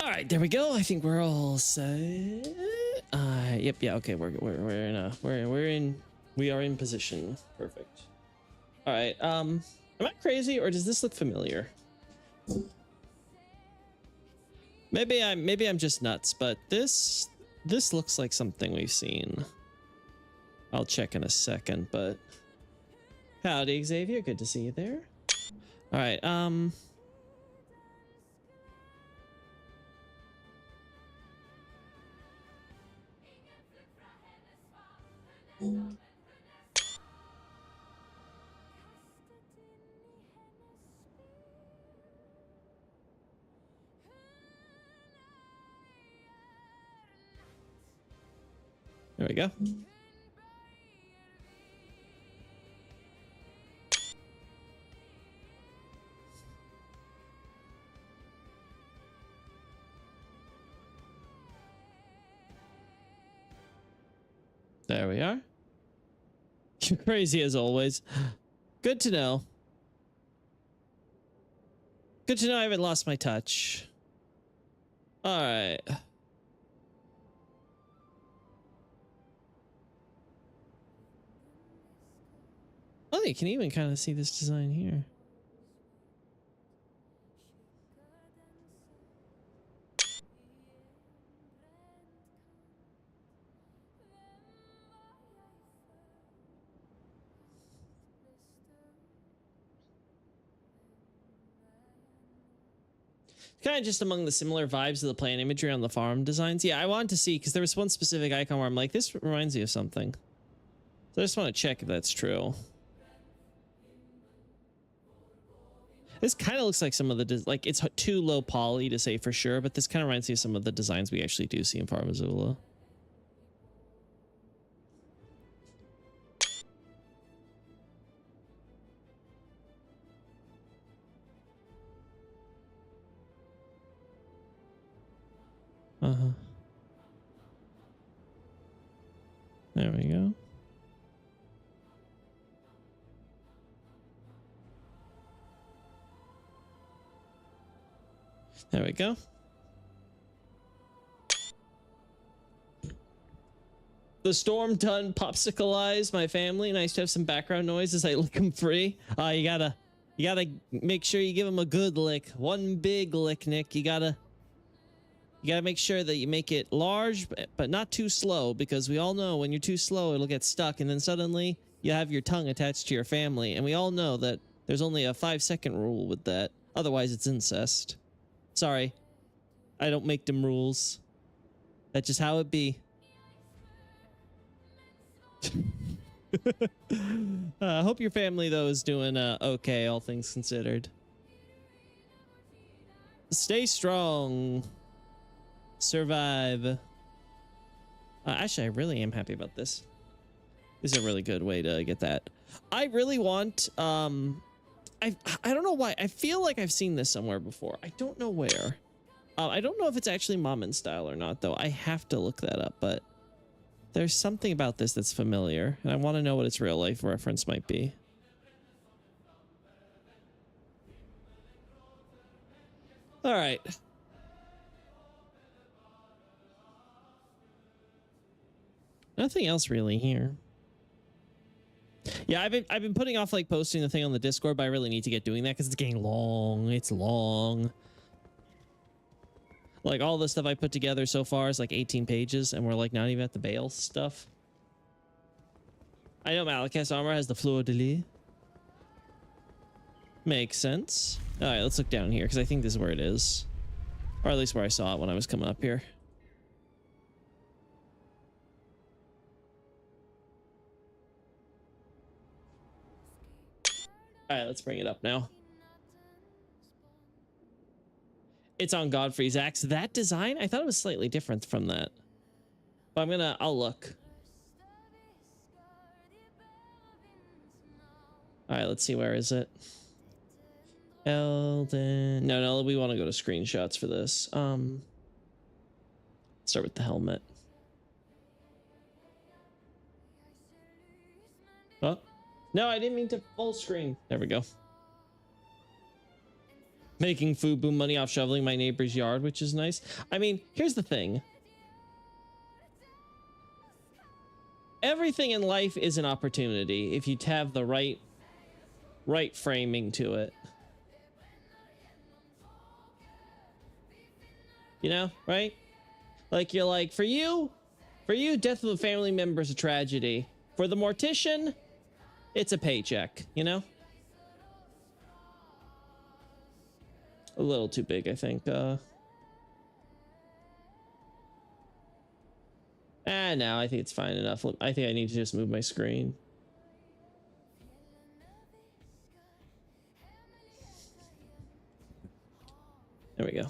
All right, there we go. I think we're all set. Yep, yeah, okay. We are in position. Perfect. All right. Am I crazy or does this look familiar? Maybe I'm just nuts, but this looks like something we've seen. I'll check in a second, but howdy, Xavier. Good to see you there. All right. There we go. There we are. You're crazy as always. Good to know. Good to know I haven't lost my touch. All right. Oh, you can even kind of see this design here. Kind of just among the similar vibes of the plant imagery on the farm designs. Yeah, I wanted to see because there was one specific icon where I'm like, this reminds me of something. So I just want to check if that's true. This kind of looks like some of the, like, it's too low poly to say for sure, but this kind of reminds me of some of the designs we actually do see in Farm Azula. Uh-huh. There we go. There we go. The storm done popsicleized my family. Nice to have some background noise as I lick them free. You gotta make sure you give them a good lick. One big lick, Nick. You gotta make sure that you make it large, but not too slow, because we all know when you're too slow, it'll get stuck, and then suddenly you have your tongue attached to your family, and we all know that there's only a 5-second rule with that. Otherwise, it's incest. Sorry, I don't make them rules. That's just how it be. I hope your family, though, is doing okay, all things considered. Stay strong. Survive. Actually, I really am happy about this. This is a really good way to get that. I really want... I don't know why. I feel like I've seen this somewhere before. I don't know where. I don't know if it's actually Mamen style or not, though. I have to look that up, but... there's something about this that's familiar, and I want to know what its real life reference might be. All right. Nothing else really here. Yeah, I've been putting off like posting the thing on the Discord, but I really need to get doing that because it's getting long. It's long. Like all the stuff I put together so far is like 18 pages, and we're like not even at the Bale stuff. I know Malachus armor has the fleur de lis. Makes sense. All right, let's look down here because I think this is where it is, or at least where I saw it when I was coming up here. All right, let's bring it up now. It's on Godfrey's axe. That design, I thought it was slightly different from that. But I'll look. All right, let's see. Where is it? Elden. No, we want to go to screenshots for this. Start with the helmet. Oh, no, I didn't mean to full screen. There we go. Making FUBU money off shoveling my neighbor's yard, which is nice. I mean, here's the thing. Everything in life is an opportunity if you have the right framing to it. You know, right? Like, you're like, for you, death of a family member is a tragedy. For the mortician, it's a paycheck, you know? A little too big, I think. No, I think it's fine enough. Look, I think I need to just move my screen. There we go.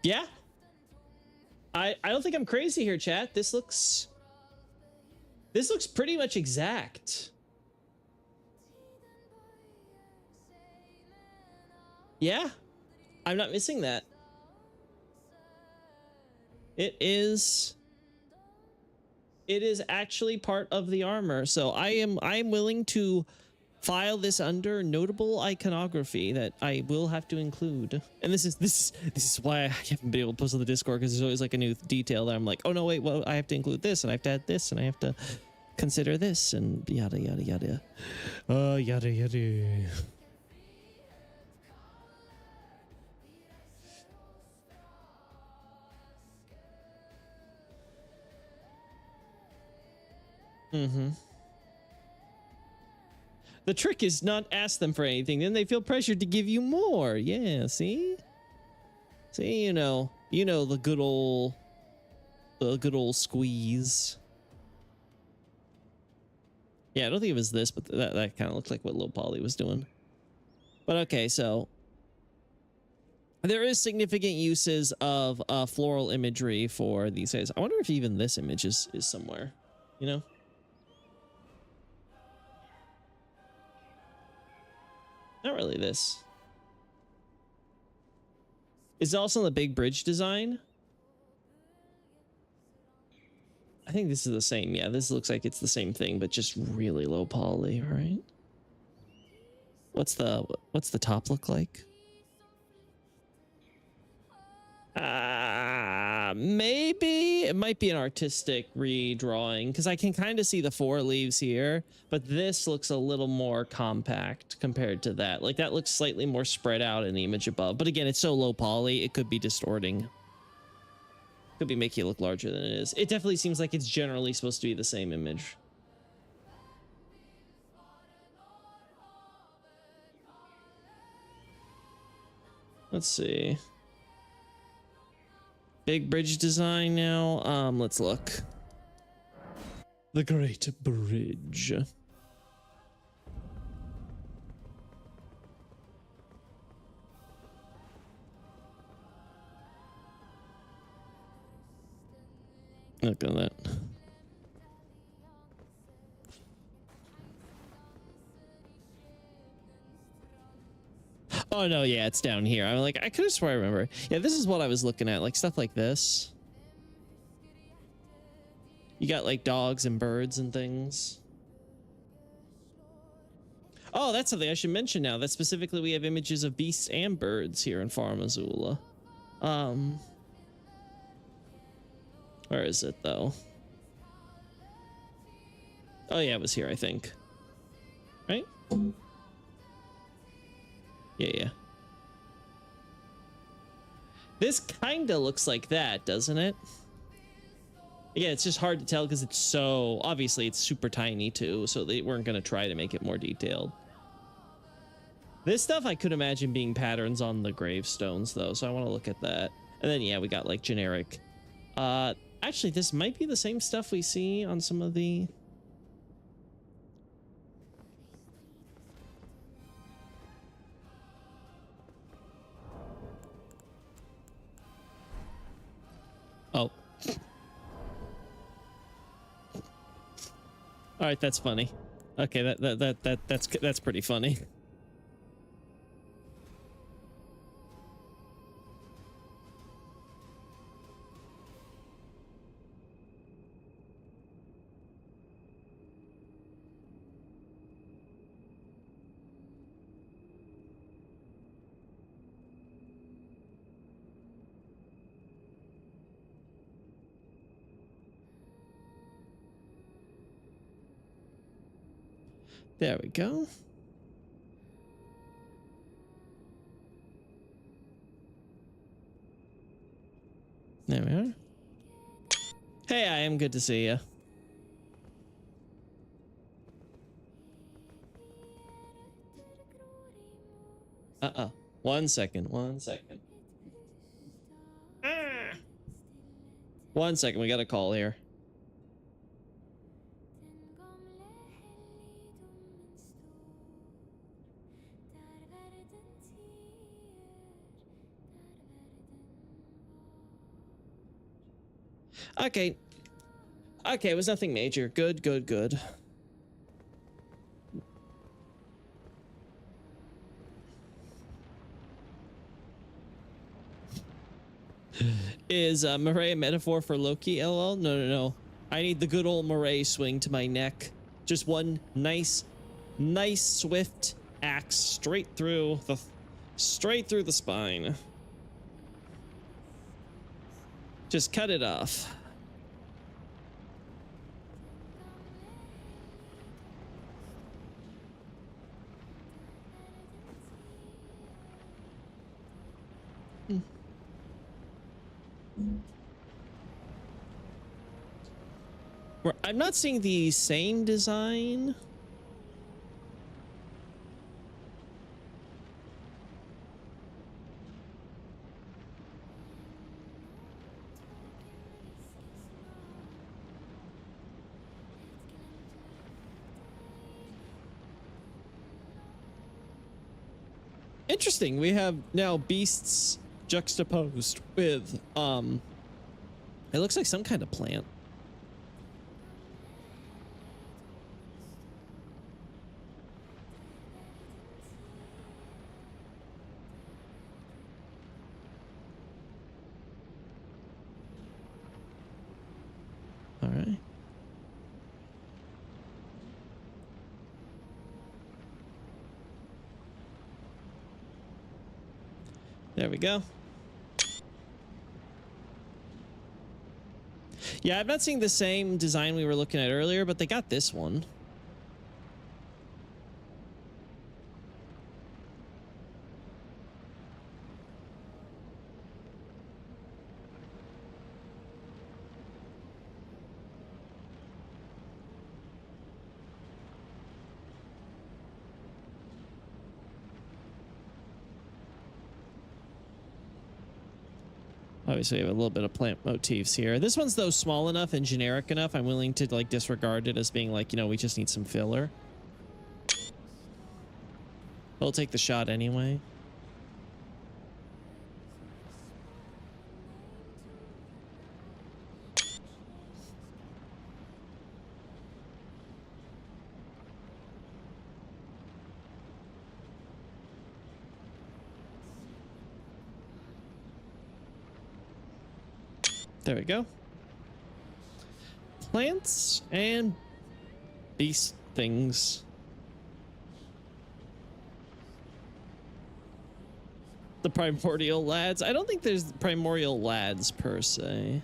Yeah. I don't think I'm crazy here, chat. This looks pretty much exact. Yeah. I'm not missing that. It is actually part of the armor. So I am willing to file this under notable iconography that I will have to include. And this is why I haven't been able to post on the Discord, because there's always like a new detail that I'm like, oh no, wait, well, I have to include this, and I have to add this, and I have to consider this, and yada yada yada. Yada yada. Mm-hmm. The trick is not ask them for anything, then they feel pressured to give you more. Yeah, see? See, you know the good old squeeze. Yeah, I don't think it was this, but that kind of looked like what Lil Polly was doing. But okay, so there is significant uses of floral imagery for these guys. I wonder if even this image is somewhere, you know? Not really this. Is it also in the big bridge design? I think this is the same. Yeah, this looks like it's the same thing, but just really low poly, right? What's the top look like? Maybe it might be an artistic redrawing, because I can kind of see the 4 leaves here, but this looks a little more compact compared to that. Like, that looks slightly more spread out in the image above, but again, it's so low poly, it could be distorting. Could be making it look larger than it is. It definitely seems like it's generally supposed to be the same image. Let's see. Big bridge design now. Let's look. The Great Bridge. Look at that. Oh no, yeah, it's down here. I'm like, I could have sworn I remember. Yeah, this is what I was looking at, like stuff like this. You got like dogs and birds and things. Oh, that's something I should mention now. That specifically we have images of beasts and birds here in Farm Azula. Where is it though? Oh yeah, it was here, I think. Right? Yeah. This kinda looks like that, doesn't it? Yeah, it's just hard to tell because it's so... Obviously, it's super tiny, too, so they weren't going to try to make it more detailed. This stuff I could imagine being patterns on the gravestones, though, so I want to look at that. And then, yeah, we got, like, generic... actually, this might be the same stuff we see on some of the... Oh. All right, that's funny. Okay, that's pretty funny. There we go. There we are. Hey, I am good to see you. Uh-oh. 1 second. 1 second. 1 second. We got a call here. Okay. Okay, it was nothing major. Good, good, good. Is Marais a metaphor for Loki? LOL? No, no, no. I need the good old Marais swing to my neck. Just one nice, swift axe straight through the spine. Just cut it off. I'm not seeing the same design. Interesting. We have now beasts juxtaposed with it looks like some kind of plant. All right. There we go. Yeah, I'm not seeing the same design we were looking at earlier, but they got this one. Obviously, we have a little bit of plant motifs here. This one's, though, small enough and generic enough. I'm willing to, like, disregard it as being like, you know, we just need some filler. We'll take the shot anyway. There we go. Plants and beast things. The primordial lads. I don't think there's primordial lads per se.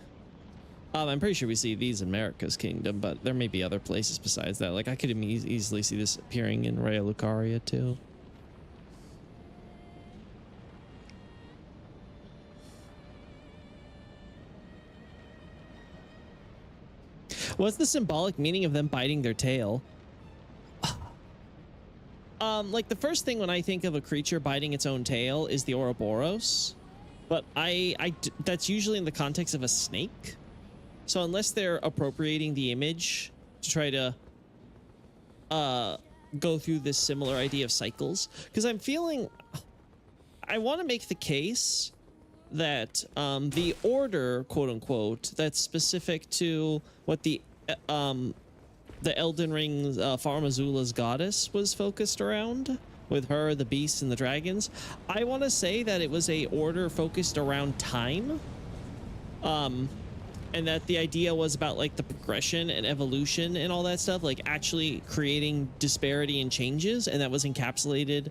I'm pretty sure we see these in America's Kingdom, but there may be other places besides that. Like, I could easily see this appearing in Raya Lucaria too. What's the symbolic meaning of them biting their tail? Like, the first thing when I think of a creature biting its own tail is the Ouroboros, but that's usually in the context of a snake. So unless they're appropriating the image to try to go through this similar idea of cycles, because I'm feeling, I want to make the case that the order, quote unquote, that's specific to what the Elden Ring Farm Azula's goddess was focused around, with her, the beasts, and the dragons. I want to say that it was a order focused around time, and that the idea was about, like, the progression and evolution and all that stuff, like actually creating disparity and changes, and that was encapsulated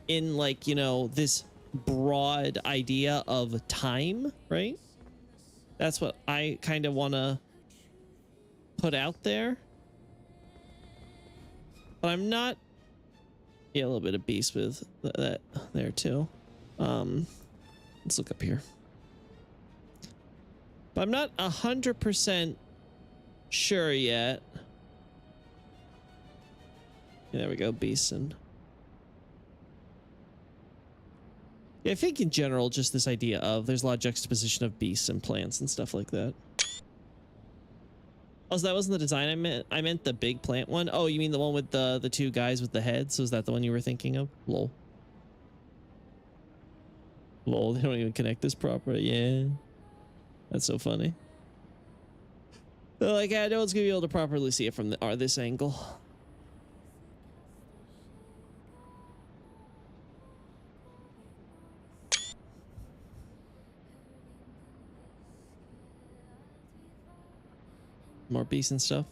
in, like, you know, this broad idea of time, right? That's what I kind of want to put out there. but I'm not. Yeah, a little bit of beast with that there too. Let's look up here. But I'm not 100% sure yet. Yeah, there we go, beeson. Yeah, I think in general, just this idea of there's a lot of juxtaposition of beasts and plants and stuff like that. Oh, so that wasn't the design I meant. I meant the big plant one. Oh, you mean the one with the two guys with the heads? Was that the one you were thinking of? Lol. Lol, they don't even connect this properly. Yeah. That's so funny. They're like, yeah, no one's gonna be able to properly see it from this angle. More beasts and stuff.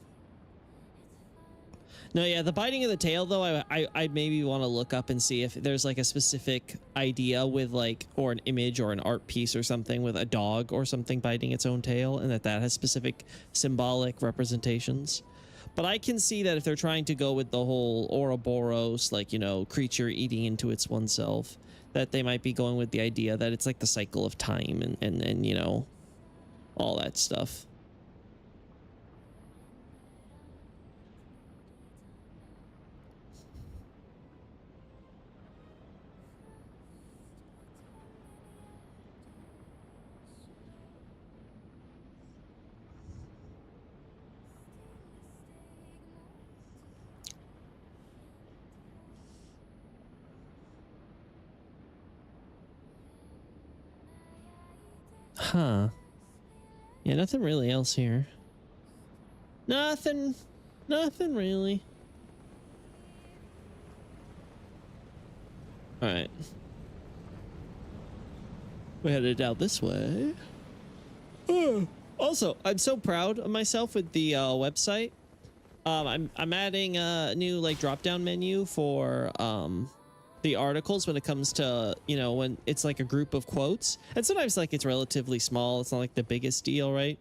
No, yeah, the biting of the tail though, I maybe want to look up and see if there's like a specific idea with like, or an image or an art piece or something with a dog or something biting its own tail, and that has specific symbolic representations. But I can see that if they're trying to go with the whole Ouroboros, like, you know, creature eating into its oneself, that they might be going with the idea that it's like the cycle of time and you know, all that stuff. Huh. Yeah, nothing really else here. Nothing really. All right. We're headed out this way. Oh. Also, I'm so proud of myself with the website. I'm adding a new like drop down menu for the articles when it comes to, you know, when it's like a group of quotes, and sometimes like it's relatively small. It's not like the biggest deal, right?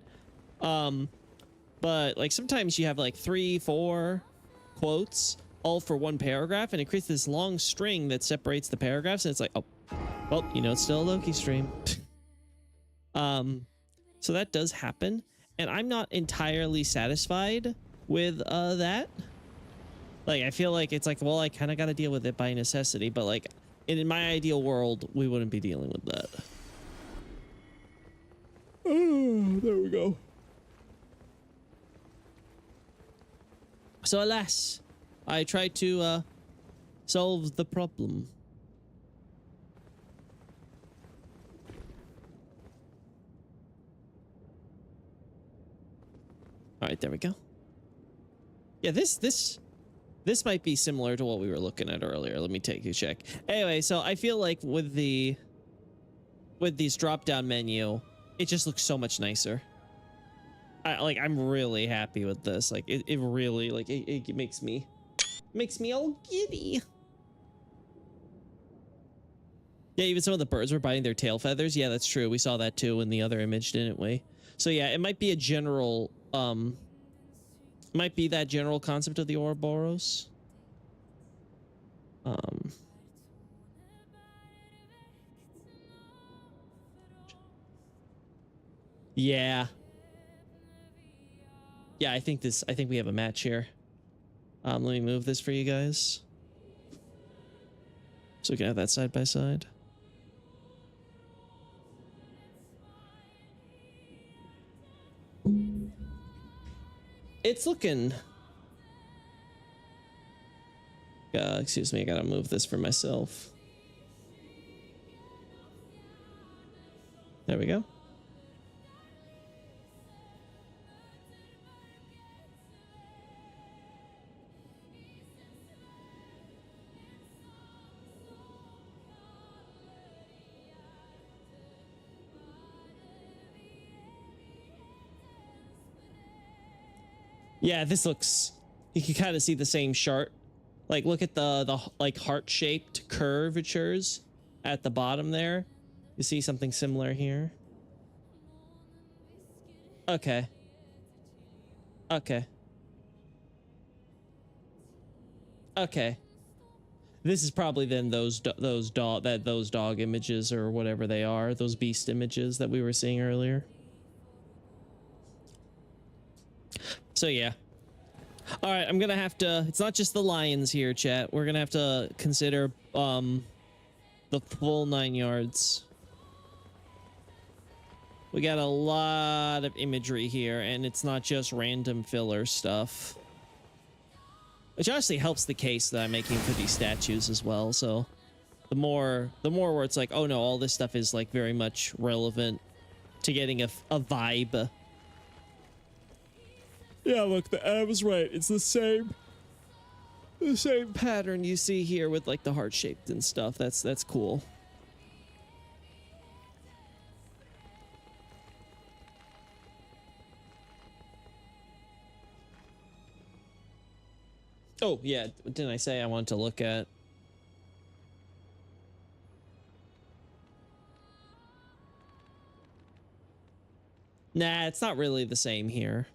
But like sometimes you have like 3-4 quotes all for one paragraph, and it creates this long string that separates the paragraphs, and it's like, oh, well, you know, it's still a Loki stream. So that does happen, and I'm not entirely satisfied with that. Like, I feel like it's like, well, I kind of got to deal with it by necessity, but like in my ideal world, we wouldn't be dealing with that. Oh, there we go. So alas, I tried to solve the problem. All right, there we go. Yeah, this might be similar to what we were looking at earlier. Let me take a check. Anyway, so I feel like with these drop-down menu, it just looks so much nicer. I'm really happy with this. Like it really, like it makes me all giddy. Yeah, even some of the birds were biting their tail feathers. Yeah, that's true. We saw that too in the other image, didn't we? So yeah, it might be a general might be that general concept of the Ouroboros. Yeah. Yeah, I think we have a match here. Let me move this for you guys, so we can have that side by side. It's looking... excuse me, I gotta move this for myself. There we go. Yeah, this looks... You can kind of see the same chart. Like, look at the like heart-shaped curvatures at the bottom there. You see something similar here. Okay. Okay. Okay. This is probably then those dog images or whatever they are, those beast images that we were seeing earlier. So yeah. All right, I'm gonna have to. It's not just the lions here, chat. We're gonna have to consider the full 9 yards. We got a lot of imagery here, and it's not just random filler stuff. Which honestly helps the case that I'm making for these statues as well. So the more where it's like, oh no, all this stuff is like very much relevant to getting a vibe. Yeah, look, I was right. It's the same pattern you see here with like the heart shaped and stuff. That's cool. Oh yeah, didn't I say I wanted to look at? Nah, it's not really the same here.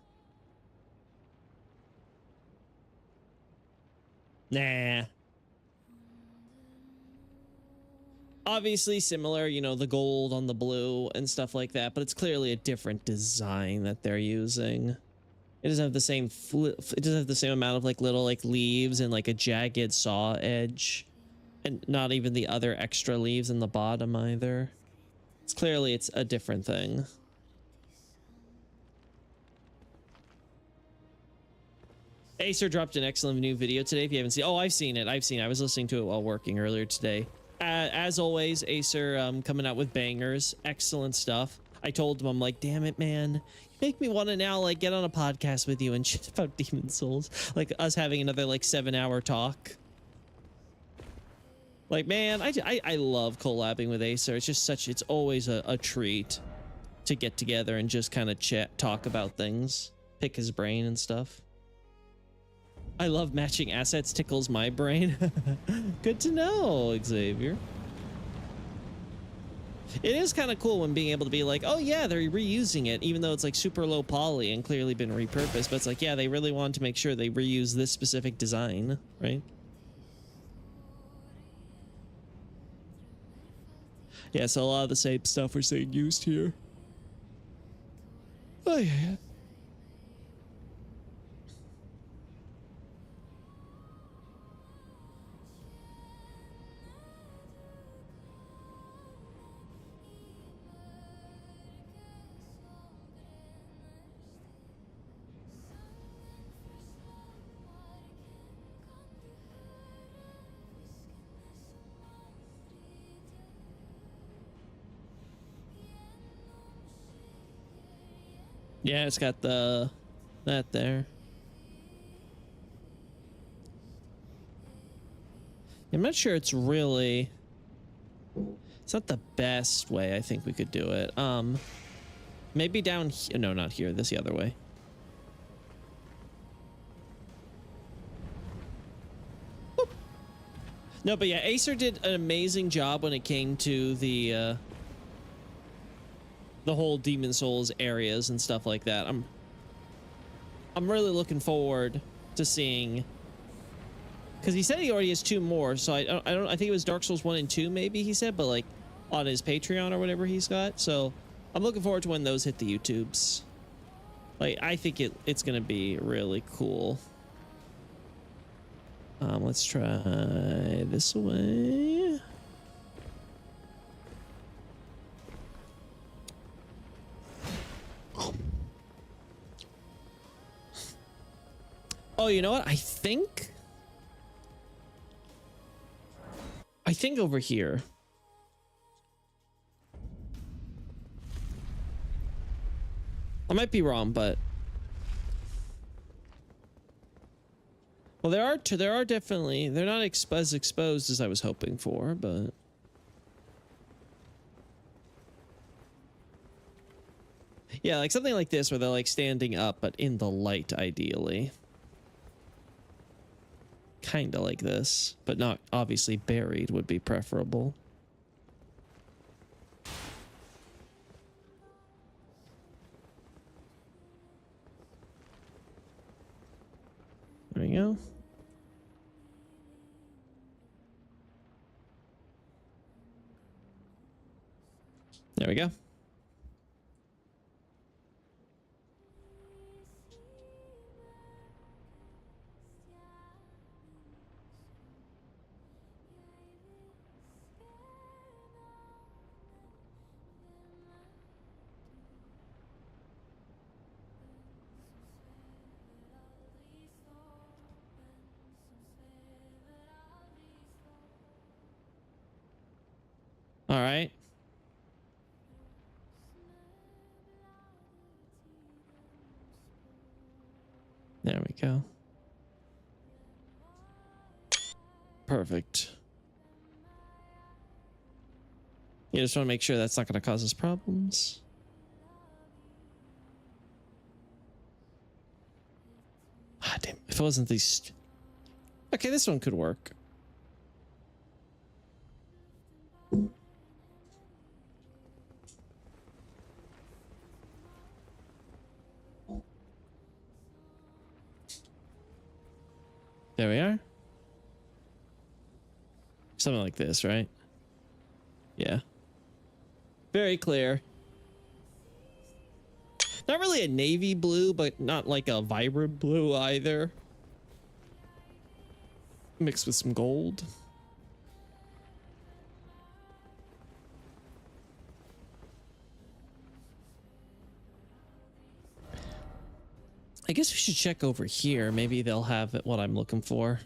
Nah. Obviously similar, you know, the gold on the blue and stuff like that, but it's clearly a different design that they're using. It doesn't have the same it doesn't have the same amount of like little like leaves and like a jagged saw edge, and not even the other extra leaves in the bottom either. It's clearly it's a different thing. Acer dropped an excellent new video today. If you haven't seen, oh, I've seen it. I was listening to it while working earlier today. As always, Acer coming out with bangers, excellent stuff. I told him, I'm like, damn it, man, you make me want to now like get on a podcast with you and shit about Demon Souls, like us having another like 7-hour talk. Like, man, I love collabing with Acer. It's just such, it's always a treat to get together and just kind of talk about things, pick his brain and stuff. I love matching assets, tickles my brain. Good to know, Xavier. It is kind of cool when being able to be like, oh yeah, they're reusing it, even though it's like super low poly and clearly been repurposed. But it's like, yeah, they really wanted to make sure they reuse this specific design, right? Yeah, so a lot of the same stuff we're seeing used here. Oh yeah. Yeah, it's got that there. I'm not sure it's really, it's not the best way I think we could do it. Maybe down here. No, not here. This the other way. Boop. No, but yeah, Acer did an amazing job when it came to the whole Demon Souls areas and stuff like that. I'm really looking forward to seeing, because he said he already has 2 more, so I think it was Dark Souls 1 and 2 maybe he said, but like on his Patreon or whatever he's got. So I'm looking forward to when those hit the YouTubes. Like, I think it's gonna be really cool. Let's try this way. Oh, you know what? I think over here. I might be wrong, but well, there are definitely, they're not as exposed as I was hoping for, but yeah, like something like this where they're like standing up but in the light, ideally. Kind of like this, but not obviously buried would be preferable. There we go. There we go. All right. There we go. Perfect. You just want to make sure that's not going to cause us problems. Ah, damn. If it wasn't these... Okay, this one could work. There we are. Something like this, right? Yeah. Very clear. Not really a navy blue, but not like a vibrant blue either. Mixed with some gold. I guess we should check over here. Maybe they'll have what I'm looking for.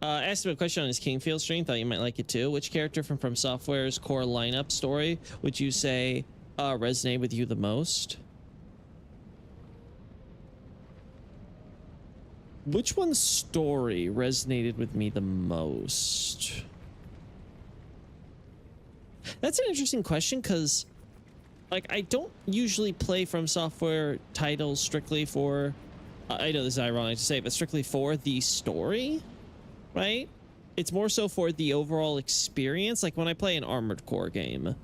Asked him a question on his Kingfield stream. Thought you might like it too. Which character from Software's core lineup story would you say resonate with you the most? Which one's story resonated with me the most? That's an interesting question because, like, I don't usually play From Software titles strictly for, I know this is ironic to say, but strictly for the story, right? It's more so for the overall experience. Like when I play an Armored Core game,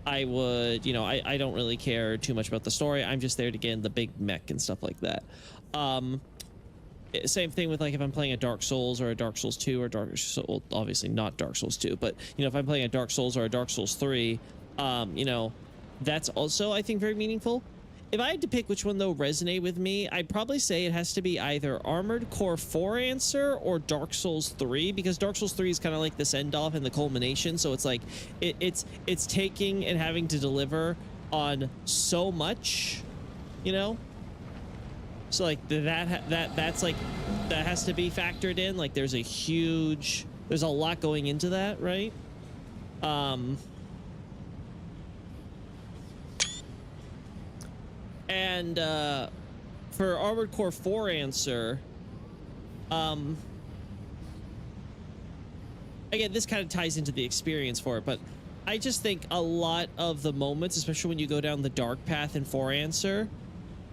I would, you know, I don't really care too much about the story. I'm just there to get in the big mech and stuff like that. Same thing with like if I'm playing a Dark Souls or a Dark Souls 2 or Dark Souls, well, obviously not Dark Souls 2, but you know, if I'm playing a Dark Souls or a Dark Souls 3, you know, that's also, I think, very meaningful. If I had to pick which one though resonate with me, I'd probably say it has to be either Armored Core 4 answer or Dark Souls 3, because Dark Souls 3 is kind of like the send off and the culmination. So it's like it's taking and having to deliver on so much, you know. So like that's like that has to be factored in. Like there's a lot going into that, right? And for Armored Core 4 answer, again, this kind of ties into the experience for it, but I just think a lot of the moments, especially when you go down the dark path in 4 answer,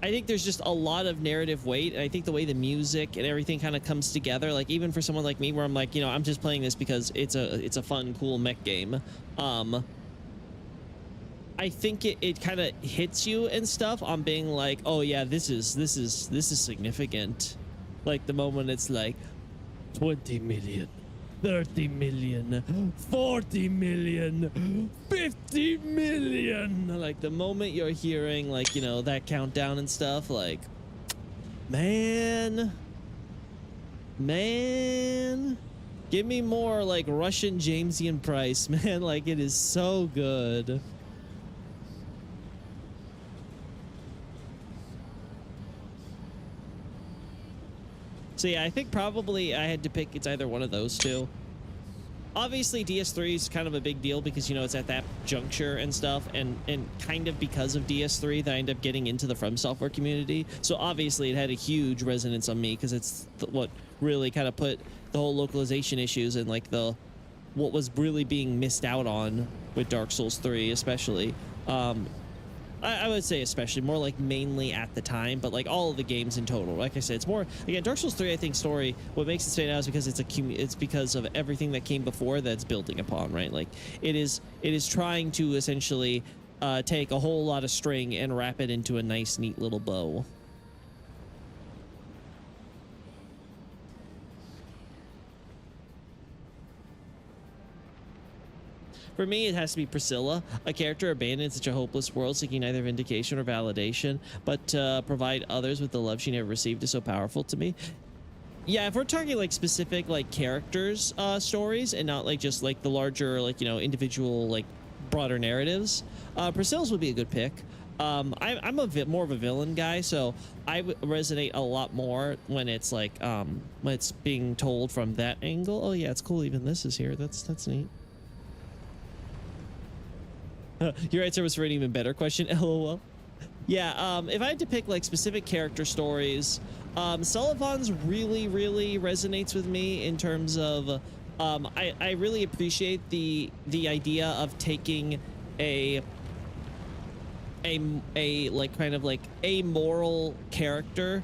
I think there's just a lot of narrative weight, and I think the way the music and everything kind of comes together, like even for someone like me where I'm like, you know, I'm just playing this because it's a fun, cool mech game. I think it kind of hits you and stuff on being like, oh yeah, this is significant. Like the moment it's like 20 million, 30 million, 40 million, 50 million. Like the moment you're hearing like, you know, that countdown and stuff, like, man, give me more like Russian Jamesian price, man. Like it is so good. So yeah, I think probably I had to pick, it's either one of those two. Obviously DS3 is kind of a big deal because, you know, it's at that juncture and stuff, and kind of because of DS3 that I end up getting into the From Software community. So obviously it had a huge resonance on me because it's what really kind of put the whole localization issues and like what was really being missed out on with Dark Souls 3 especially. I would say especially, more like mainly at the time, but like all of the games in total. Like I said, it's more, again, Dark Souls 3, I think story, what makes it stand out is because it's because of everything that came before that's building upon, right? Like it is trying to essentially take a whole lot of string and wrap it into a nice, neat little bow. For me, it has to be Priscilla, a character abandoned in such a hopeless world, seeking neither vindication or validation, but to provide others with the love she never received is so powerful to me. Yeah, if we're talking like specific like characters stories and not like just like the larger like, you know, individual like broader narratives, Priscilla's would be a good pick. I'm a bit more of a villain guy, so I would resonate a lot more when it's like when it's being told from that angle. Oh yeah, it's cool even this is here. That's neat. Your answer was for an even better question. LOL. Yeah, if I had to pick like specific character stories, Sullivan's really resonates with me in terms of I really appreciate the idea of taking a like kind of like amoral character,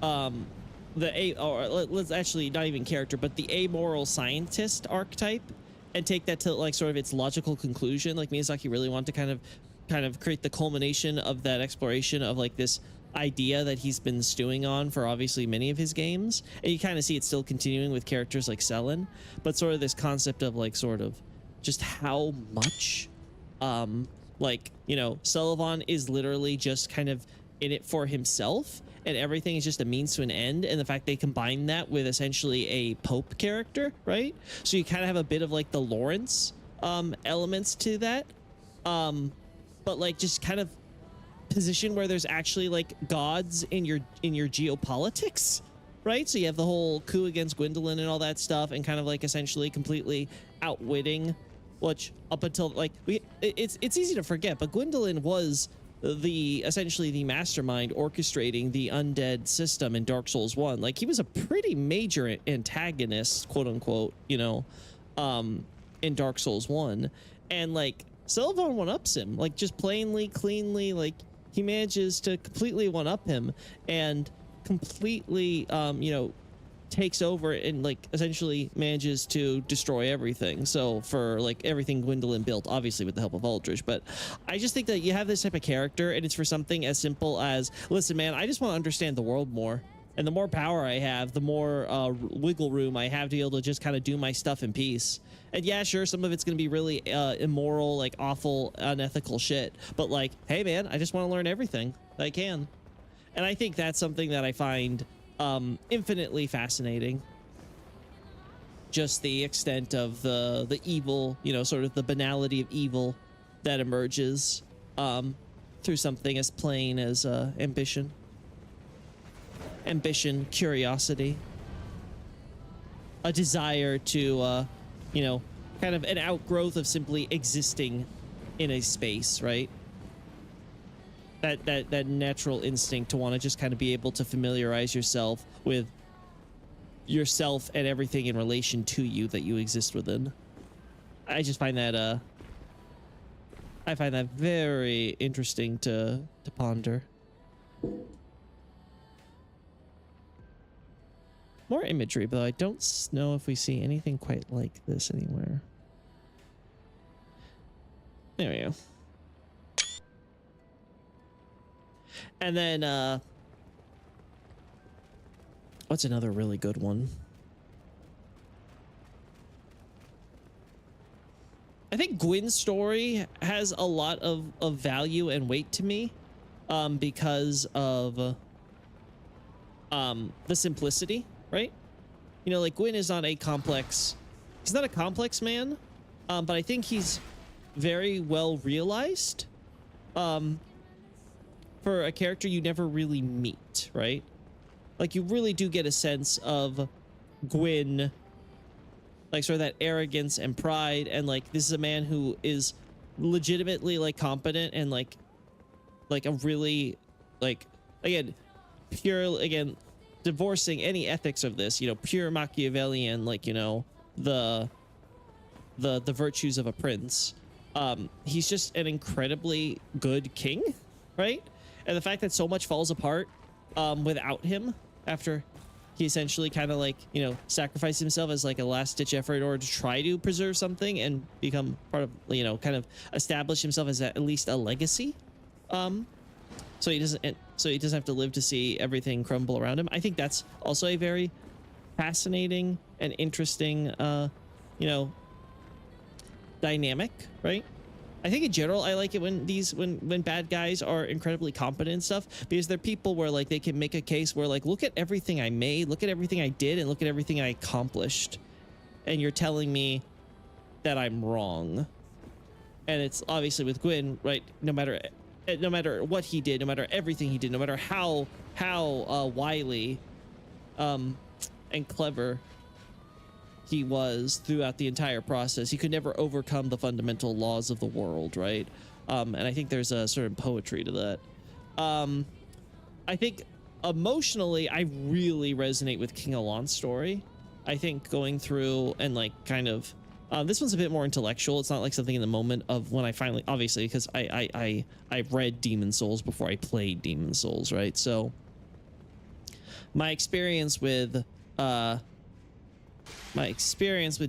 let's actually not even character, but the amoral scientist archetype, and take that to like sort of its logical conclusion. Like Miyazaki really wanted to kind of create the culmination of that exploration of like this idea that he's been stewing on for obviously many of his games, and you kind of see it still continuing with characters like Selen, but sort of this concept of like sort of just how much like, you know, Sullivan is literally just kind of in it for himself, and everything is just a means to an end, and the fact they combine that with essentially a Pope character, right? So you kind of have a bit of like the Lawrence elements to that, but like just kind of position where there's actually like gods in your geopolitics, right? So you have the whole coup against Gwendolyn and all that stuff, and kind of like essentially completely outwitting, which up until like it's easy to forget, but Gwendolyn was essentially the mastermind orchestrating the undead system in Dark Souls 1. Like he was a pretty major antagonist, quote unquote, you know, in Dark Souls 1, and like Sullivan one-ups him, like just plainly, cleanly, like he manages to completely one-up him and completely, you know, takes over and like essentially manages to destroy everything. So for like everything Gwendolyn built, obviously with the help of Aldrich, but I just think that you have this type of character and it's for something as simple as, listen man, I just want to understand the world more, and the more power I have, the more wiggle room I have to be able to just kind of do my stuff in peace. And yeah, sure, some of it's going to be really immoral, like awful, unethical shit, but like, hey man, I just want to learn everything that I can. And I think that's something that I find infinitely fascinating. Just the extent of the evil, you know, sort of the banality of evil that emerges through something as plain as ambition, curiosity, a desire to you know, kind of an outgrowth of simply existing in a space, right? That natural instinct to want to just kind of be able to familiarize yourself with yourself and everything in relation to you that you exist within. I just find that I find that very interesting to ponder. More imagery, but I don't know if we see anything quite like this anywhere. There we go. And then, what's another really good one? I think Gwyn's story has a lot of value and weight to me, because of the simplicity, right? You know, like Gwyn is not a complex, he's not a complex man, but I think he's very well realized. For a character you never really meet, right? Like you really do get a sense of Gwyn, like sort of that arrogance and pride, and like this is a man who is legitimately like competent and like a really, like, again, pure, again, divorcing any ethics of this, you know, pure Machiavellian, like, you know, the virtues of a prince. He's just an incredibly good king, right? And the fact that so much falls apart without him after he essentially kind of like, you know, sacrificed himself as like a last ditch effort in order to try to preserve something and become part of, you know, kind of establish himself as at least a legacy. So he doesn't have to live to see everything crumble around him. I think that's also a very fascinating and interesting, you know, dynamic, right? I think in general I like it when when bad guys are incredibly competent and stuff, because they're people where like they can make a case where like, look at everything I made, look at everything I did, and look at everything I accomplished, and you're telling me that I'm wrong. And it's obviously with Gwyn, right? No matter what he did, no matter everything he did, no matter how wily and clever he was throughout the entire process, he could never overcome the fundamental laws of the world, right? And I think there's a certain poetry to that. I think emotionally, I really resonate with King Alon's story. I think going through and like kind of this one's a bit more intellectual. It's not like something in the moment of when I finally, obviously, because I read Demon Souls before I played Demon Souls, right? So my experience with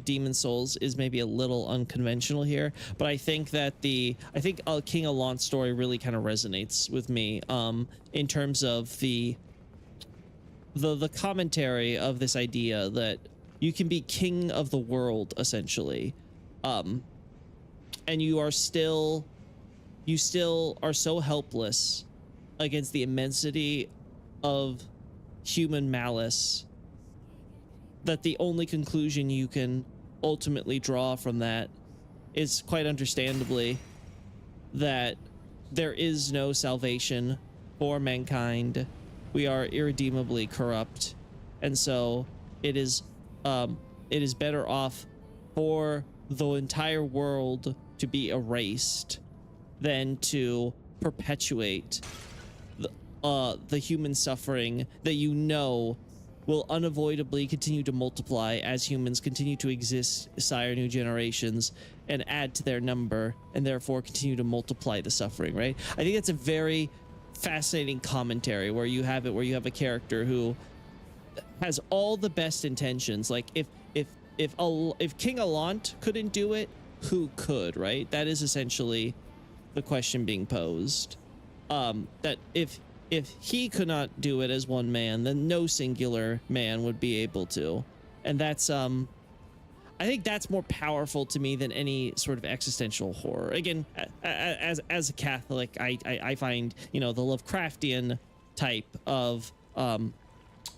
Demon Souls is maybe a little unconventional here, but I think that King Alon's story really kind of resonates with me in terms of the commentary of this idea that you can be king of the world essentially, and you still are so helpless against the immensity of human malice that the only conclusion you can ultimately draw from that is, quite understandably, that there is no salvation for mankind. We are irredeemably corrupt, and so it is better off for the entire world to be erased than to perpetuate the human suffering that will unavoidably continue to multiply as humans continue to exist, sire new generations, and add to their number, and therefore continue to multiply the suffering, right? I think that's a very fascinating commentary where you have a character who has all the best intentions. Like if King Alont couldn't do it, who could, right? That is essentially the question being posed. That if he could not do it as one man, then no singular man would be able to. And that's I think that's more powerful to me than any sort of existential horror. Again, as a Catholic, I find, the Lovecraftian type of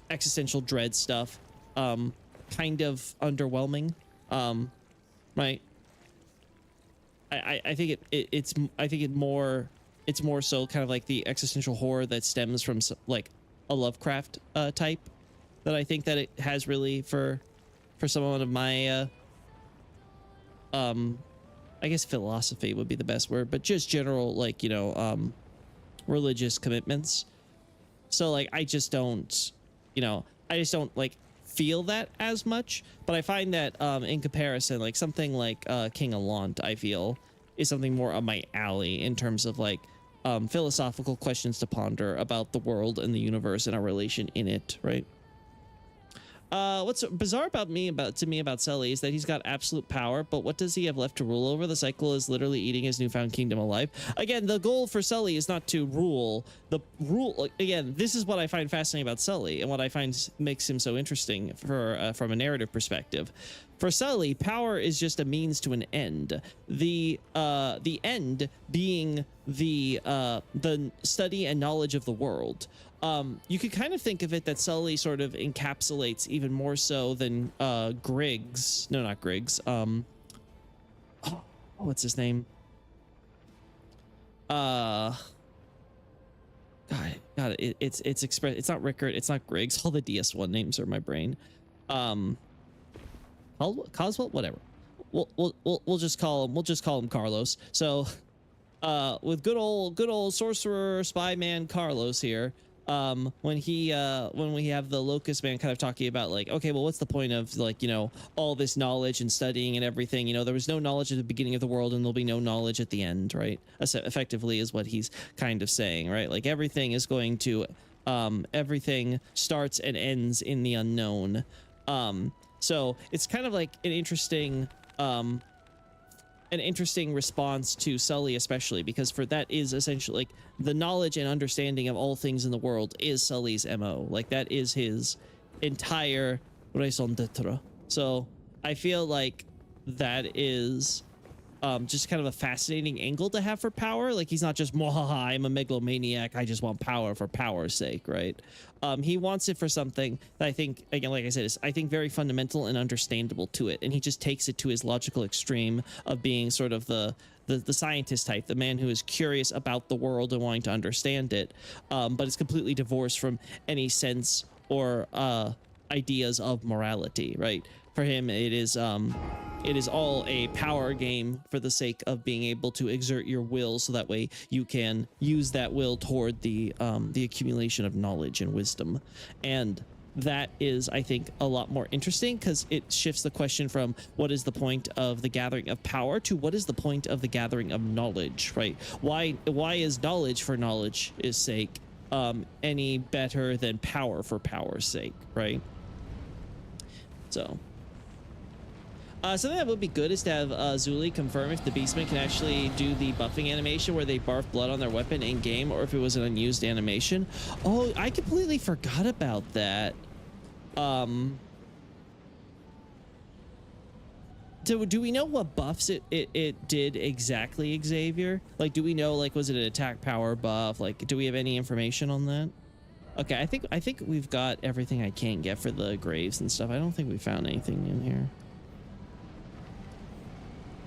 existential dread stuff kind of underwhelming, right? I think it's more so kind of like the existential horror that stems from like a Lovecraft type that I think that it has really for someone of my I guess philosophy would be the best word, but just general, like, religious commitments. So like I just don't like feel that as much, but I find that in comparison, like something like King Alont, I feel is something more up my alley in terms of like philosophical questions to ponder about the world and the universe and our relation in it, right? What's bizarre to me about Sully is that he's got absolute power, but what does he have left to rule over? The cycle is literally eating his newfound kingdom alive. Again, the goal for Sully is not to rule. Again, this is what I find fascinating about Sully and what I find makes him so interesting from a narrative perspective. For Sully, power is just a means to an end. The end being the study and knowledge of the world. You could kind of think of it that Sully sort of encapsulates even more so than Griggs. No, not Griggs. What's his name? God, it's not Rickard. It's not Griggs. All the DS1 names are in my brain. Coswell, whatever. We'll just call him Carlos. So, with good old sorcerer spy man Carlos here. When we have the Locust Man kind of talking about like, okay, well, what's the point of like, all this knowledge and studying and everything? There was no knowledge at the beginning of the world and there'll be no knowledge at the end, right? Effectively is what he's kind of saying, right? Like everything is going to, everything starts and ends in the unknown. So it's kind of like an interesting response to Sully, especially because for that is essentially like the knowledge and understanding of all things in the world is Sully's MO. Like that is his entire raison d'etre. So I feel like that is just kind of a fascinating angle to have for power. Like, he's not just, "Mwahaha, I'm a megalomaniac, I just want power for power's sake," right? He wants it for something that I think, again, like I said, is I think very fundamental and understandable to it, and he just takes it to his logical extreme of being sort of the scientist type, the man who is curious about the world and wanting to understand it, but it's completely divorced from any sense or ideas of morality, right? For him, it is all a power game for the sake of being able to exert your will, so that way you can use that will toward the accumulation of knowledge and wisdom. And that is, I think, a lot more interesting, because it shifts the question from what is the point of the gathering of power to what is the point of the gathering of knowledge, right? Why is knowledge for knowledge's sake any better than power for power's sake, right? So something that would be good is to have Zuli confirm if the Beastmen can actually do the buffing animation where they barf blood on their weapon in game, or if it was an unused animation. Oh, I completely forgot about that. Do we know what buffs it did exactly, Xavier? Like, do we know, like, was it an attack power buff? Like, do we have any information on that? Okay, I think we've got everything I can get for the graves and stuff. I don't think we found anything in here.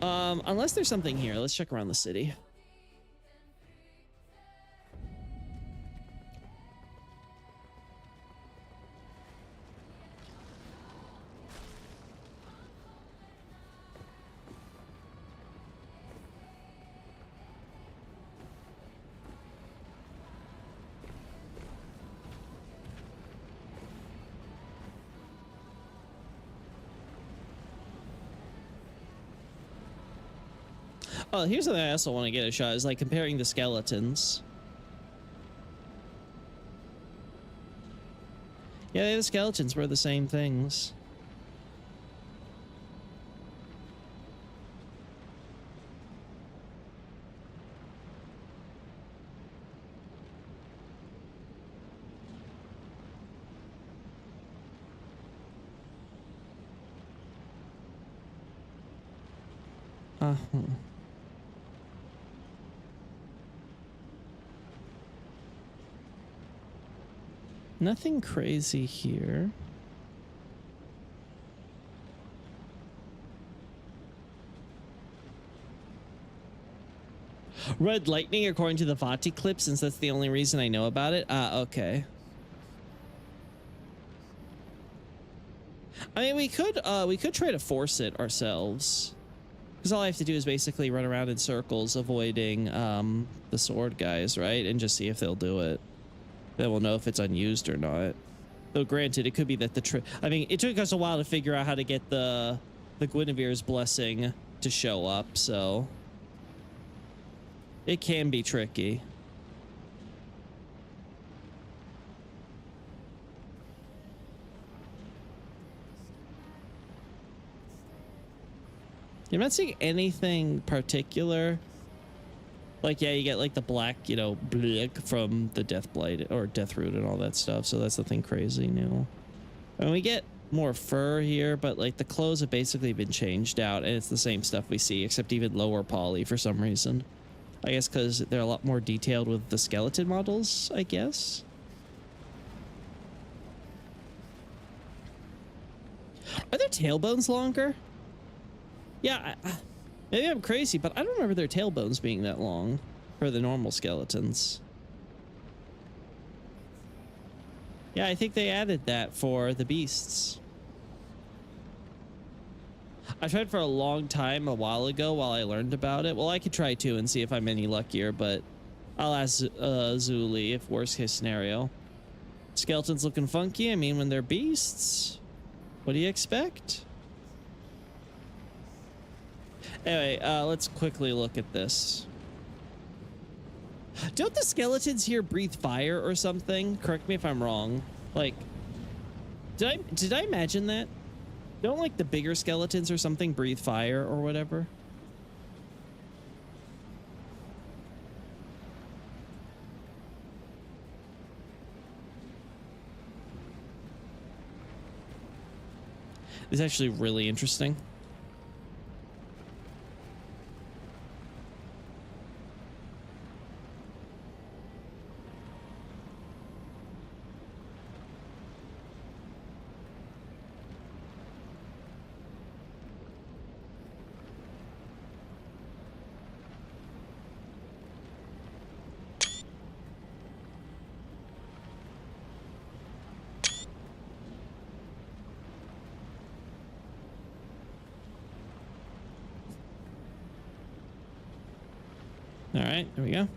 Unless there's something here. Let's check around the city. Oh, here's something I also want to get a shot, is like comparing the skeletons. Yeah, the skeletons were the same things. Nothing crazy here. Red lightning, according to the Vati clip, since that's the only reason I know about it. Okay. I mean, we could try to force it ourselves, because all I have to do is basically run around in circles, avoiding the sword guys, right? And just see if they'll do it. Then we'll know if it's unused or not. Though granted, it could be that I mean, it took us a while to figure out how to get the Guinevere's blessing to show up, so it can be tricky. You're not seeing anything particular. Like, yeah, you get like the black, you know, blick from the death blight or death root and all that stuff. So that's nothing crazy new. And we get more fur here, but like the clothes have basically been changed out, and it's the same stuff we see, except even lower poly for some reason. I guess because they're a lot more detailed with the skeleton models, I guess. Are their tailbones longer? Yeah, maybe I'm crazy, but I don't remember their tailbones being that long for the normal skeletons. Yeah, I think they added that for the beasts. I tried for a long time a while ago while I learned about it. Well, I could try too and see if I'm any luckier, but I'll ask Zuli if worst case scenario. Skeletons looking funky. I mean, when they're beasts, what do you expect? Anyway, let's quickly look at this. Don't the skeletons here breathe fire or something? Correct me if I'm wrong. Like, did I imagine that? Don't like the bigger skeletons or something breathe fire or whatever? It's actually really interesting. All right, there we go.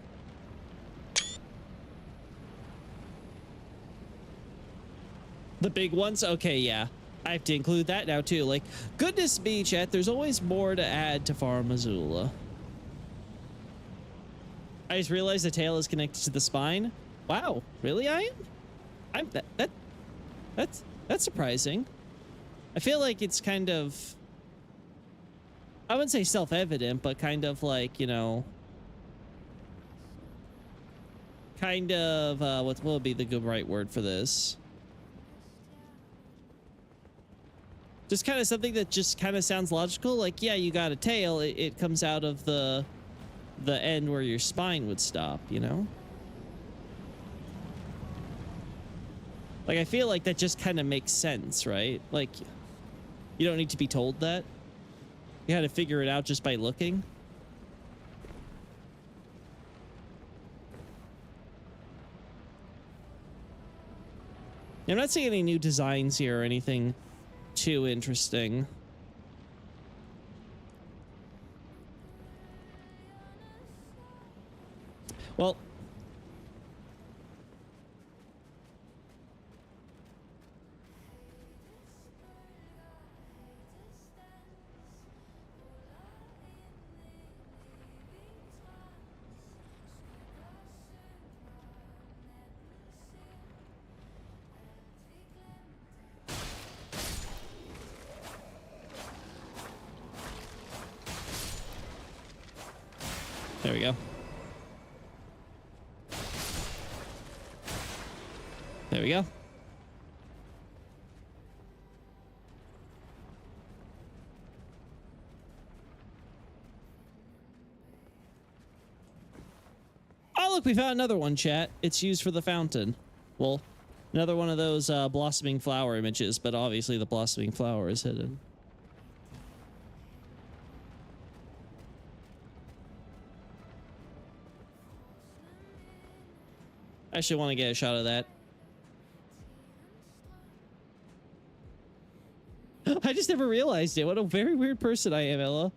The big ones? Okay, yeah. I have to include that now too. Like, goodness me, chat, there's always more to add to Farm Azula. I just realized the tail is connected to the spine. Wow, really, Ian? That's surprising. I feel like it's kind of, I wouldn't say self-evident, but kind of like, you know, kind of what will be the good right word for this? Just kind of something that just kind of sounds logical. Like, yeah, you got a tail. It comes out of the end where your spine would stop, you know? Like, I feel like that just kind of makes sense, right? Like, you don't need to be told that. You had to figure it out just by looking. I'm not seeing any new designs here or anything too interesting. Well, there we go. There we go. Oh, look, we found another one, chat. It's used for the fountain. Well, another one of those blossoming flower images, but obviously the blossoming flower is hidden. I actually want to get a shot of that. I just never realized it. What a very weird person I am, Ella.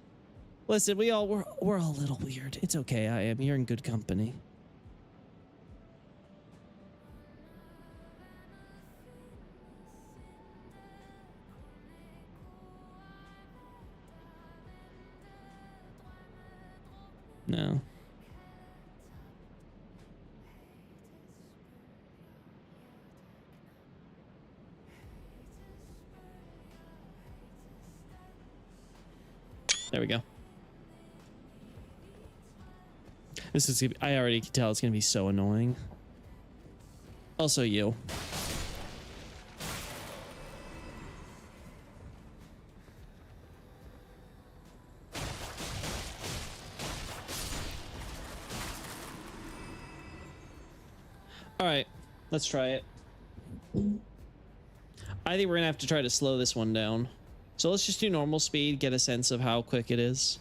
Listen, we're all a little weird. It's okay, I am. You're in good company. No. There we go. This is, I already can tell it's gonna be so annoying. Also you. All right, let's try it. I think we're gonna have to try to slow this one down. So let's just do normal speed, get a sense of how quick it is.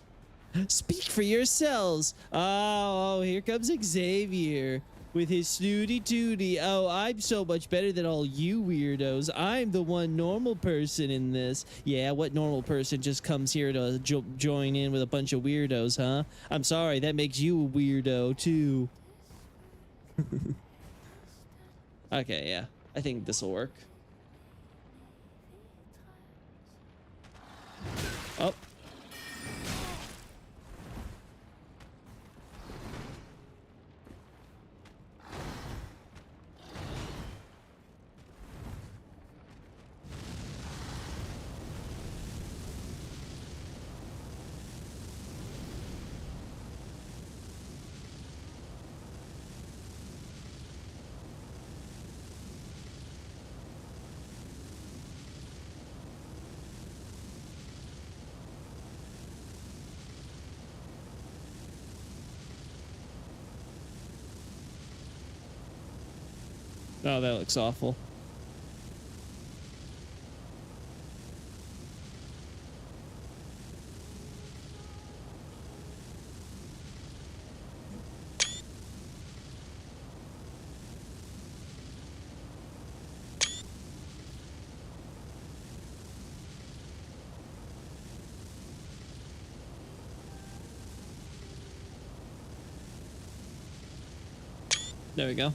Speak for yourselves. Oh, here comes Xavier with his snooty tooty. Oh, I'm so much better than all you weirdos. I'm the one normal person in this. Yeah, what normal person just comes here to join in with a bunch of weirdos, huh? I'm sorry, that makes you a weirdo too. Okay, yeah. I think this will work. Oh. Oh, that looks awful. There we go.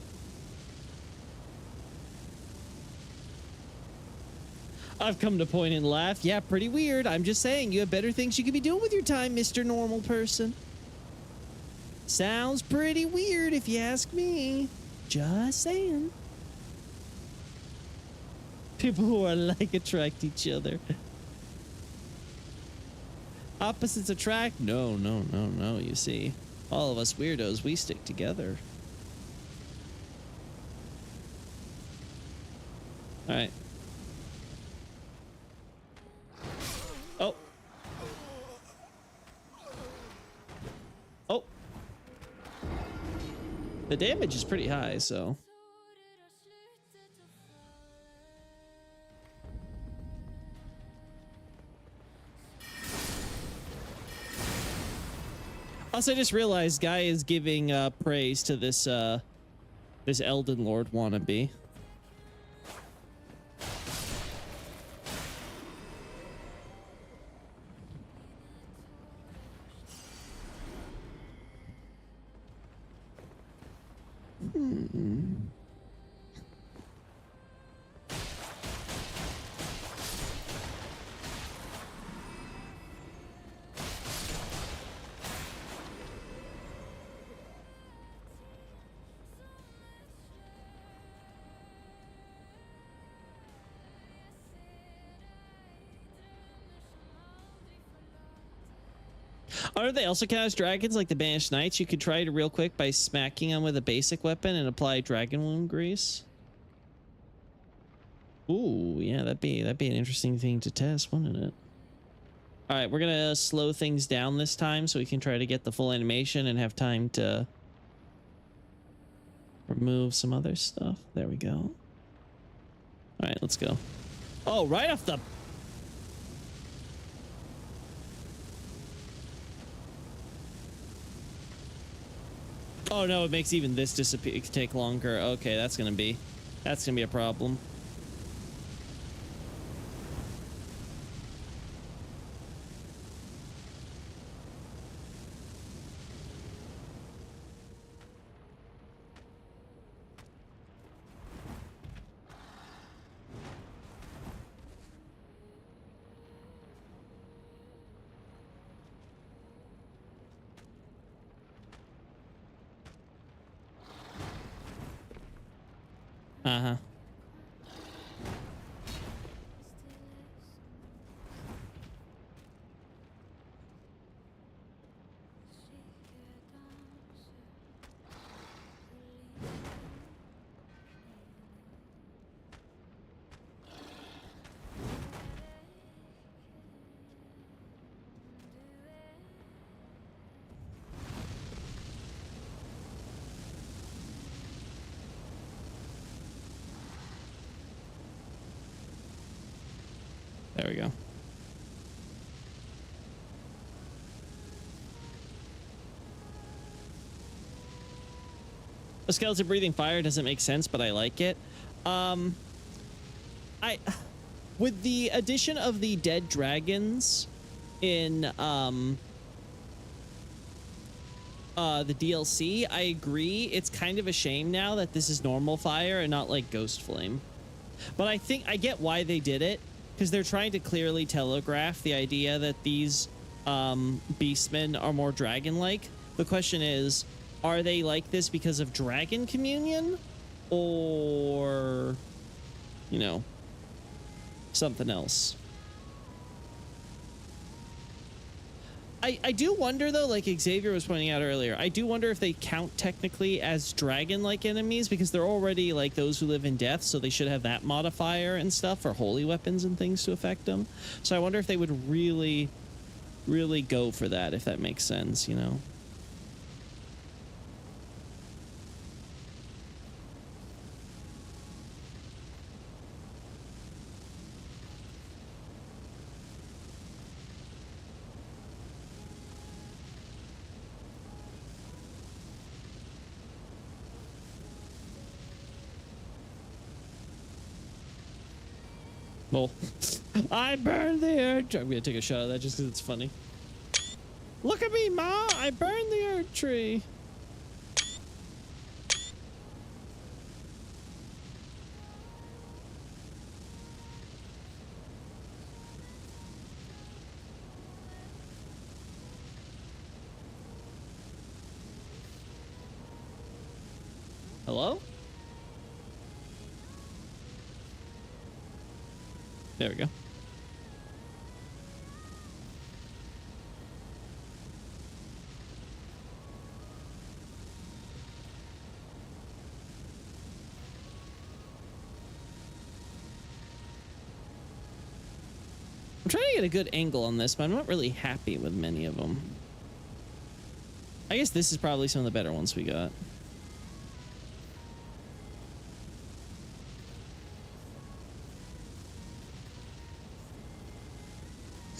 I've come to point and laugh. Yeah, pretty weird. I'm just saying, you have better things you could be doing with your time, Mr. Normal Person. Sounds pretty weird if you ask me. Just saying. People who are like attract each other. Opposites attract? No, no, no, no, you see. All of us weirdos, we stick together. Alright. Oh. Oh. The damage is pretty high, so. Also, I just realized Guy is giving praise to this this Elden Lord wannabe. Are they also count as dragons like the Banished Knights? You could try it real quick by smacking them with a basic weapon and apply dragon wound grease. Ooh, yeah, that'd be an interesting thing to test, wouldn't it? All right, we're gonna slow things down this time so we can try to get the full animation and have time to remove some other stuff. There we go. All right, let's go. Oh, right off the... Oh no, it makes even this disappear take longer. Okay, that's gonna be a problem. Uh-huh. There we go. A skeleton breathing fire doesn't make sense, but I like it. With the addition of the dead dragons in the DLC, I agree. It's kind of a shame now that this is normal fire and not like ghost flame. But I think I get why they did it, because they're trying to clearly telegraph the idea that these beastmen are more dragon-like. The question is, are they like this because of dragon communion, or, you know, something else? I do wonder, though, like Xavier was pointing out earlier, I do wonder if they count technically as dragon-like enemies, because they're already like those who live in death, so they should have that modifier and stuff for holy weapons and things to affect them. So I wonder if they would really, really go for that, if that makes sense, you know? Well, I burned the earth tree. I'm gonna take a shot of that just because it's funny. Look at me, Ma! I burned the earth tree. Hello? There we go. I'm trying to get a good angle on this, but I'm not really happy with many of them. I guess this is probably some of the better ones we got.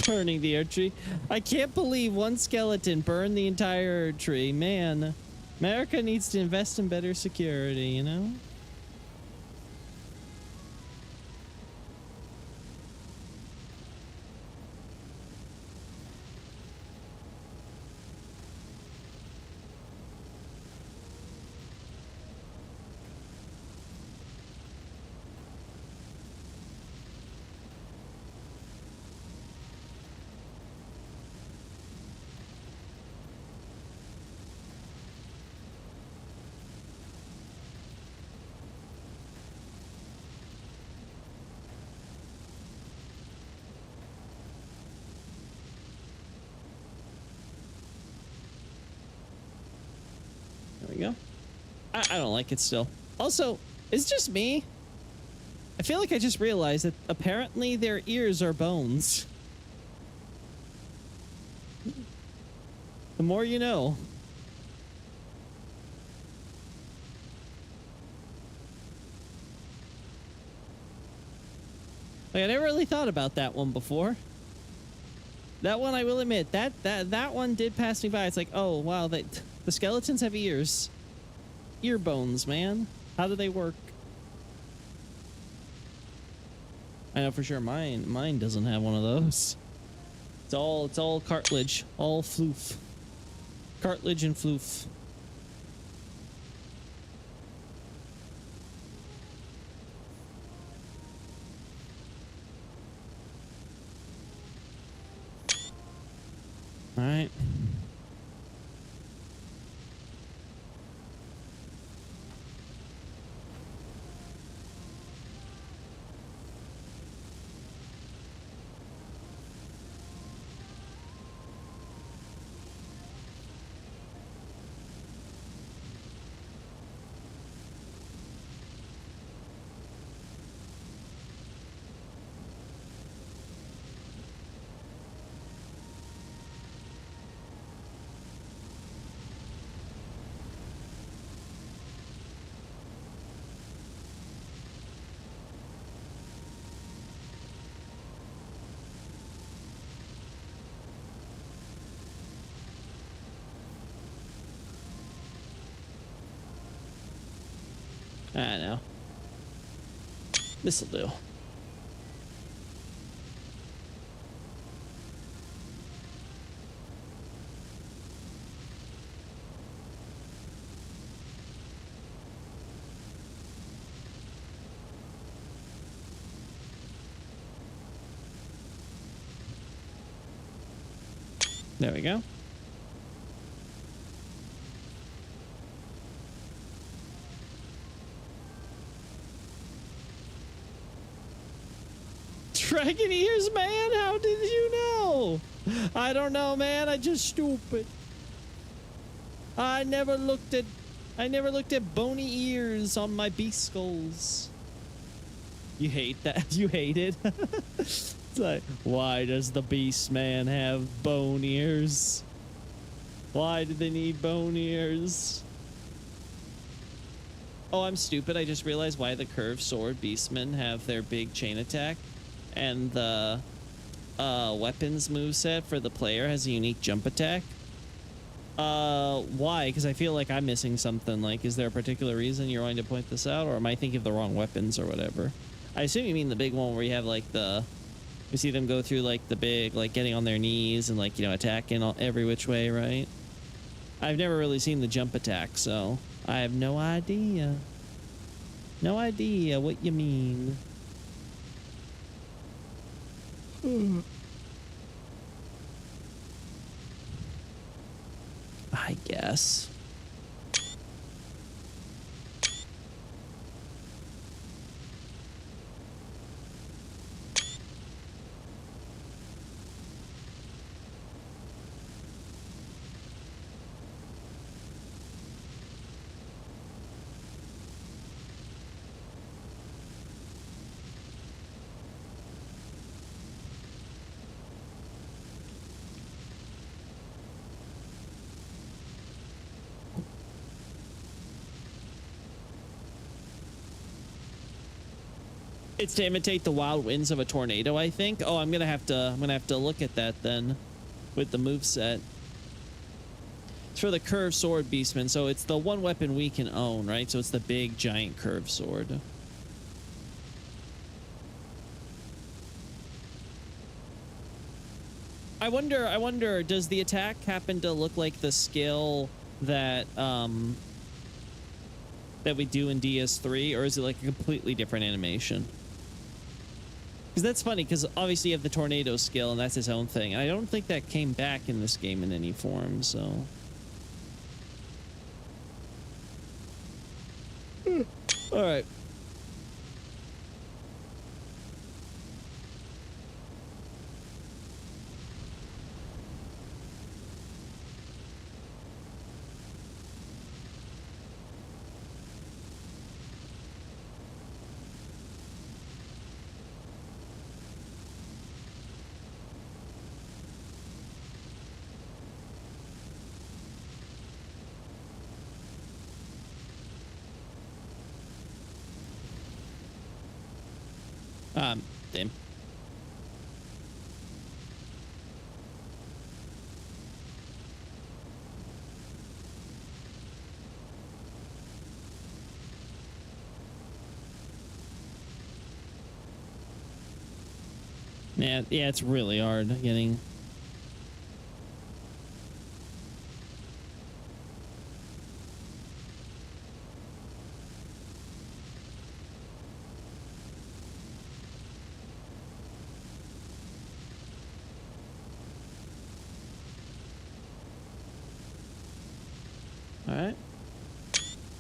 Burning the Erd tree. I can't believe one skeleton burned the entire Erd tree. Man, America needs to invest in better security, you know? There we go. I don't like it still. Also, it's just me. I feel like I just realized that apparently their ears are bones. The more you know. Like, I never really thought about that one before. That one, I will admit, that one did pass me by. It's like, oh wow, the skeletons have ears. Ear bones, man. How do they work? I know for sure mine doesn't have one of those. It's all cartilage, all floof. Cartilage and floof. All right. I know. This'll do. There we go. Dragon ears, man? How did you know? I don't know, man. I just stupid. I never looked at bony ears on my beast skulls. You hate that? You hate it? It's like, why does the beast man have bone ears? Why do they need bone ears? Oh, I'm stupid. I just realized why the curved sword beastmen have their big chain attack. And the weapons moveset for the player has a unique jump attack. Why? Because I feel like I'm missing something. Like, is there a particular reason you're going to point this out? Or am I thinking of the wrong weapons or whatever? I assume you mean the big one where you have, like, you see them go through, like, the big, like, getting on their knees and, like, you know, attacking every which way, right? I've never really seen the jump attack, so I have no idea. No idea what you mean. I guess. It's to imitate the wild winds of a tornado, I think. Oh, I'm gonna have to look at that then with the moveset. It's for the curved sword beastman, so it's the one weapon we can own, right? So it's the big giant curved sword. I wonder, does the attack happen to look like the skill that that we do in DS3, or is it like a completely different animation? Because that's funny, because obviously you have the tornado skill, and that's its own thing. I don't think that came back in this game in any form, so... Alright. Damn. Yeah, it's really hard getting... Alright.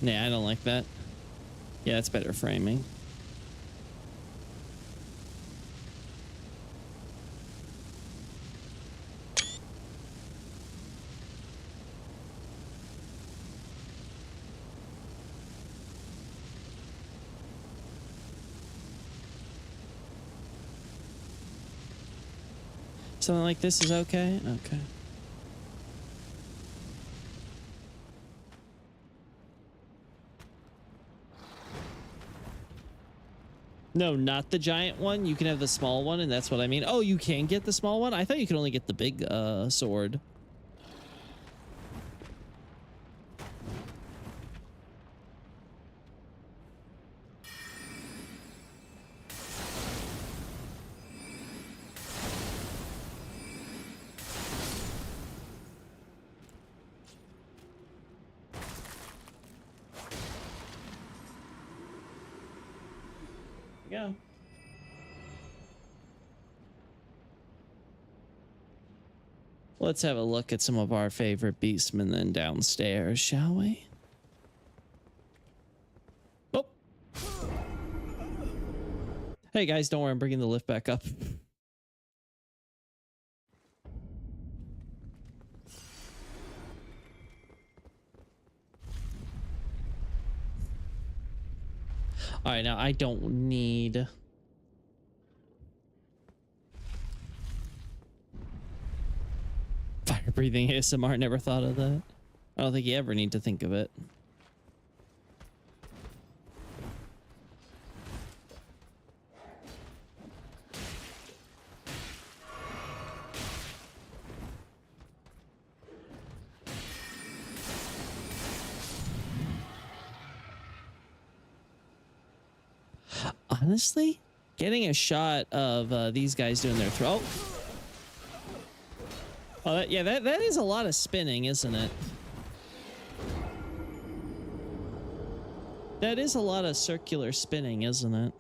Yeah, I don't like that. Yeah, that's better framing. Something like this is okay? Okay. No, not the giant one. You can have the small one, and that's what I mean. Oh, you can get the small one? I thought you could only get the big sword. Yeah. Let's have a look at some of our favorite beastmen then downstairs, shall we? Oh. Hey guys, don't worry, I'm bringing the lift back up. All right, now I don't need... fire breathing ASMR, never thought of that. I don't think you ever need to think of it. Honestly, getting a shot of these guys doing their throw. Oh, yeah, that is a lot of spinning, isn't it? That is a lot of circular spinning, isn't it?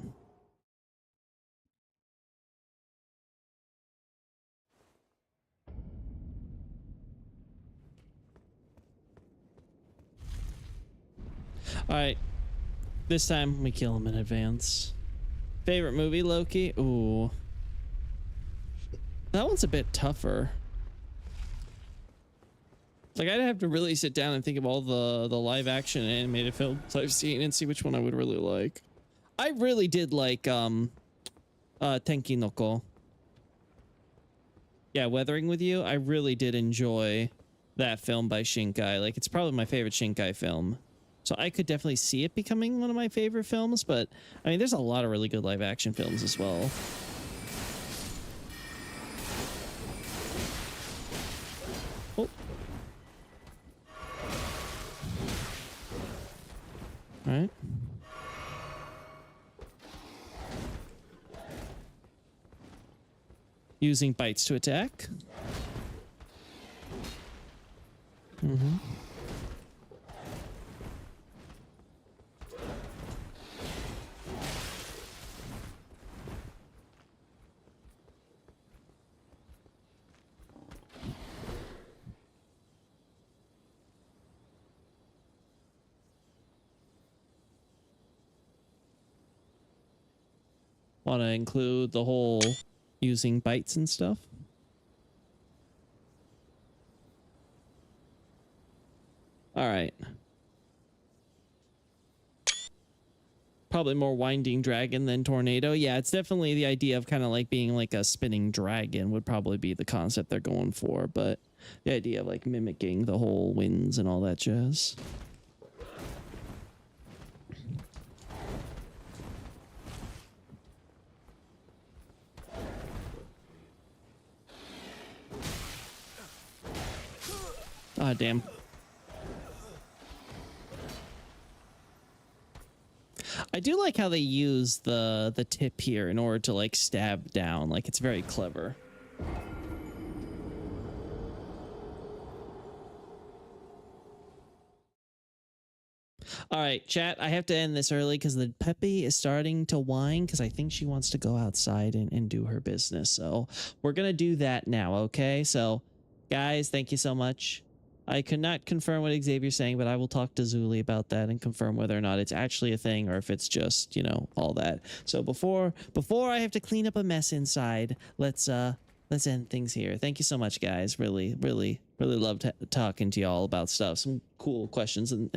All right. This time we kill him in advance. Favorite movie, Loki? Ooh. That one's a bit tougher. Like, I'd have to really sit down and think of all the live action and animated films I've seen and see which one I would really like. I really did like Tenki no Ko. Yeah, Weathering with You. I really did enjoy that film by Shinkai. Like, it's probably my favorite Shinkai film. So I could definitely see it becoming one of my favorite films, but I mean, there's a lot of really good live action films as well. Oh. All right. Using bites to attack. Mm-hmm. Want to include the whole using bites and stuff? All right. Probably more winding dragon than tornado. Yeah, it's definitely the idea of kind of like being like a spinning dragon would probably be the concept they're going for, but the idea of like mimicking the whole winds and all that jazz. Ah, damn. I do like how they use the tip here in order to like stab down. Like it's very clever. All right, chat, I have to end this early because the Peppy is starting to whine because I think she wants to go outside and do her business. So we're going to do that now, okay? So, guys, thank you so much. I could not confirm what Xavier's saying, but I will talk to Zuli about that and confirm whether or not it's actually a thing or if it's just, you know, all that. So before I have to clean up a mess inside, let's end things here. Thank you so much, guys. Really loved talking to y'all about stuff. Some cool questions and